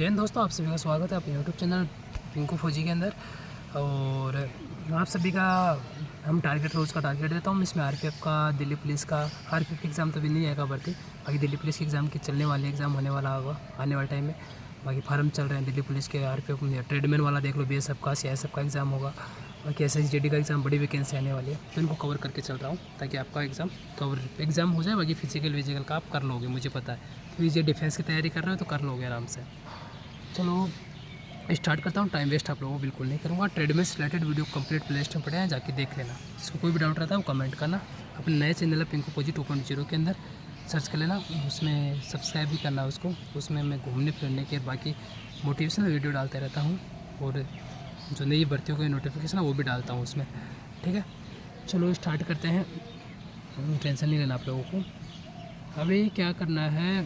जय हिंद दोस्तों, आप सभी का स्वागत है अपने यूट्यूब चैनल पिंकू फौजी के अंदर। और आप सभी का हम टारगेट रोज़ का टारगेट देता हूँ। इसमें आरपीएफ का, दिल्ली पुलिस का, आरपीएफ एग्ज़ाम तो भी नहीं आएगा भर्ती, बाकी दिल्ली पुलिस के एग्ज़ाम की चलने वाली एग्ज़ाम होने वाला होगा आने वाले टाइम में। बाकी फार्म चल रहे हैं दिल्ली पुलिस के, आरपीएफ में ट्रेडमैन वाला देख लो, बीएसएफ का, सीआईएसएफ का एग्ज़ाम होगा। बाकी एसएसजीडी का एग्ज़ाम, बड़ी वैकेंसी आने वाली है, तो इनको कवर करके चल रहा हूँ ताकि आपका एग्ज़ाम हो जाए। बाकी फिजिकल का आप कर लोगे, मुझे पता है, तो ये डिफेंस की तैयारी कर रहे हो तो कर लोगे आराम से। चलो स्टार्ट करता हूँ। टाइम वेस्ट आप लोगों को बिल्कुल नहीं करूँगा। ट्रेडमिल से रिलेटेड वीडियो कंप्लीट प्लेलिस्ट में पड़े हैं, जाके देख लेना। जिसको कोई भी डाउट रहता है वो कमेंट करना। अपने नए चैनल है पिंकू फौजी 2.0 के अंदर सर्च कर लेना, उसमें सब्सक्राइब भी करना उसको। उसमें मैं घूमने फिरने के बाकी मोटिवेशनल वीडियो डालते रहता हूँ, और जो नई भर्तियों का नोटिफिकेशन है वो भी डालता हूँ उसमें। ठीक है, चलो स्टार्ट करते हैं। टेंशन नहीं लेना आप लोगों को। अभी क्या करना है,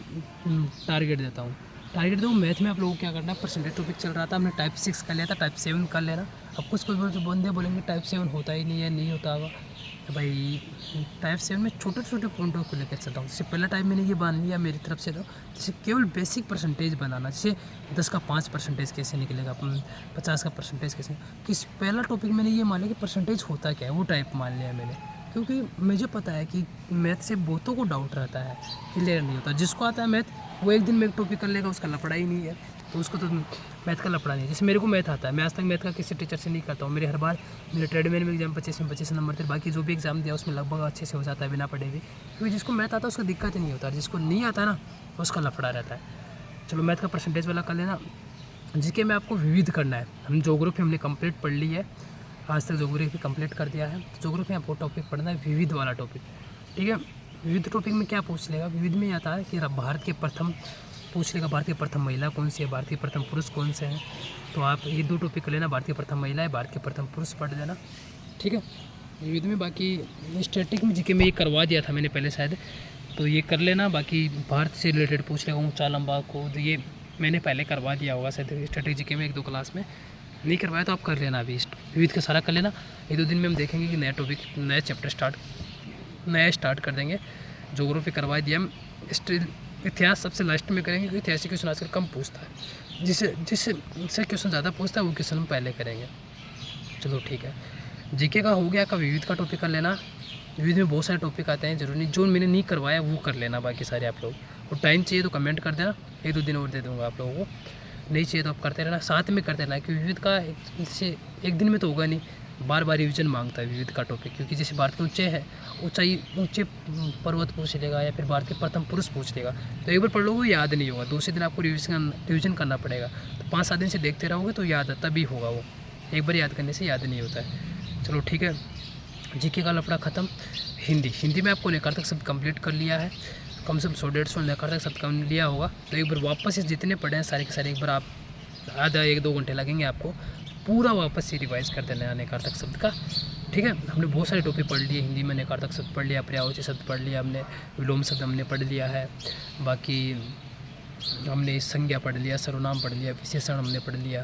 टारगेट देता हूँ। टारगेट दो। मैथ में आप लोगों को क्या करना है, परसेंटेज टॉपिक चल रहा था, हमने टाइप 6 कर लिया था, टाइप 7 कर लेना। अब कुछ कोई बंदे बोलेंगे टाइप 7 होता ही नहीं है, नहीं होता होगा। तो भाई टाइप 7 में छोटे छोटे पॉइंटों को लेकर चलता हूँ। जैसे पहला टाइम मैंने ये बांध लिया मेरी तरफ से, तो जैसे केवल बेसिक परसेंटेज बनाना। जैसे 10 का 5% कैसे निकलेगा, 50 का परसेंटेज कैसे। किस पहला टॉपिक मैंने ये मान लिया कि परसेंटेज होता क्या है, वो टाइप मान लिया मैंने, क्योंकि मुझे पता है कि मैथ से बहुतों को डाउट रहता है, क्लियर नहीं होता। जिसको आता है मैथ वो एक दिन में एक टॉपिक कर लेगा, उसका लफड़ा ही नहीं है, तो उसको तो मैथ का लफड़ा नहीं है। जैसे मेरे को मैथ आता है, मैं आज तक मैथ का किसी टीचर से नहीं करता हूँ। मेरे हर बार मेरे ट्रेडमैन में एग्जाम 25 में 25 नंबर थे। बाकी जो भी एग्जाम दिया उसमें लगभग अच्छे से हो जाता है बिना पढ़े भी, क्योंकि जिसको मैथ आता है उसका दिक्कत ही नहीं होता, जिसको नहीं आता ना उसका लफड़ा रहता है। चलो मैथ का परसेंटेज वाला कर लेना। जीके में आपको विविध करना है। हम ज्योग्राफी हमने कंप्लीट पढ़ ली है, आज तक ज्योग्राफी कंप्लीट कर दिया है। तो ज्योग्राफी आपको टॉपिक पढ़ना है विविध वाला टॉपिक। ठीक है, विविध टॉपिक में क्या पूछ लेगा, विविध में आता है कि भारत के प्रथम पूछ लेगा, भारत की प्रथम महिला कौन सी है, भारत के प्रथम पुरुष कौन से हैं। तो आप ये दो टॉपिक कर लेना, भारत की प्रथम महिला है, भारत के प्रथम पुरुष पढ़ लेना। ठीक है, विविध में। बाकी स्टैटिक में जीके में ये करवा दिया था मैंने पहले शायद, तो ये कर लेना। बाकी भारत से रिलेटेड पूछ लेगा, ऊँचा लंबा कूद, ये मैंने पहले करवा दिया होगा शायद स्टैटिक जीके में 1-2 क्लास में। नहीं करवाया तो आप कर लेना, अभी विविध का सारा कर लेना। 1-2 दिन में हम देखेंगे कि नया टॉपिक, नया चैप्टर स्टार्ट कर देंगे। ज्योग्राफी करवा दिया हम। इतिहास सबसे लास्ट में करेंगे, क्योंकि ऐसे क्वेश्चन आजकल कम पूछता है। जिससे क्वेश्चन ज़्यादा पूछता है वो क्वेश्चन हम पहले करेंगे। चलो ठीक है, जीके का हो गया। का विविध का टॉपिक कर लेना। विविध में बहुत सारे टॉपिक आते हैं, जरूरी नहीं जो मैंने नहीं करवाया वो कर लेना, बाकी सारे आप लोग। और टाइम चाहिए तो कमेंट कर देना, 1-2 दिन और दे दूँगा आप लोगों को। नहीं चाहिए तो आप करते रहना, साथ में करते रहना, क्योंकि विविध का इससे एक दिन में तो होगा नहीं, बार बार रिविजन मांगता है विविध का टॉपिक। क्योंकि जैसे भारत के ऊंचे पर्वत पूछ लेगा, या फिर भारत के प्रथम पुरुष पूछ लेगा, तो एक बार पढ़ लोगे याद नहीं होगा, दूसरे दिन आपको रिविजन करना पड़ेगा। तो 5-7 दिन से देखते रहोगे तो याद तभी होगा, वो एक बार याद करने से याद नहीं होता है। चलो ठीक है, जीके का लफड़ा ख़त्म। हिंदी में आपको लेकर तक सब कंप्लीट कर लिया है, कम से कम 100-150 लेकर तक सब काम लिया होगा। तो एक बार वापस से जितने पढ़े हैं सारे के सारे एक बार आप आधा 1-2 घंटे लगेंगे आपको पूरा वापस से रिवाइज़ कर देना है नकारात्मक शब्द का। ठीक है, हमने बहुत सारे टॉपिक पढ़ लिए हिंदी में। नकारात्मक शब्द पढ़ लिया, पर्यायवाची शब्द पढ़ लिया हमने, विलोम शब्द हमने पढ़ लिया है। बाकी हमने संज्ञा पढ़ लिया, सर्वनाम पढ़ लिया, विशेषण हमने पढ़ लिया।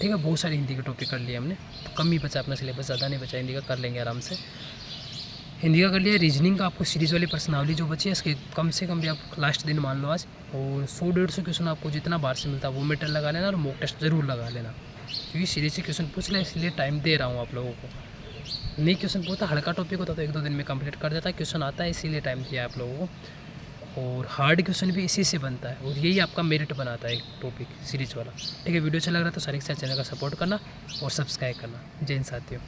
ठीक है, बहुत सारे हिंदी के टॉपिक कर लिए हमने, तो कम ही बचा अपना सिलेबस, ज़्यादा नहीं बचा। हिंदी का कर लेंगे आराम से। हिंदी का कर लिया। रीजनिंग का आपको सीरीज़ वाली प्रश्नावली जो बची है इसके कम से कम भी आप लास्ट दिन मान लो आज, और 100-150 क्वेश्चन आपको जितना बार से मिलता है वो मीटर लगा लेना, और मॉक टेस्ट ज़रूर लगा लेना, क्योंकि सीरीज से क्वेश्चन पूछ लें, इसलिए टाइम दे रहा हूँ आप लोगों को। नहीं क्वेश्चन पूछता, हल्का टॉपिक होता तो 1-2 दिन में कंप्लीट कर देता। क्वेश्चन आता है इसीलिए टाइम दिया आप लोगों को, और हार्ड क्वेश्चन भी इसी से बनता है, और यही आपका मेरिट बनाता है एक टॉपिक सीरीज वाला। ठीक है, वीडियो अच्छा लग रहा है तो सारे के साथ चैनल का सपोर्ट करना और सब्सक्राइब करना। जय हिंद साथियों।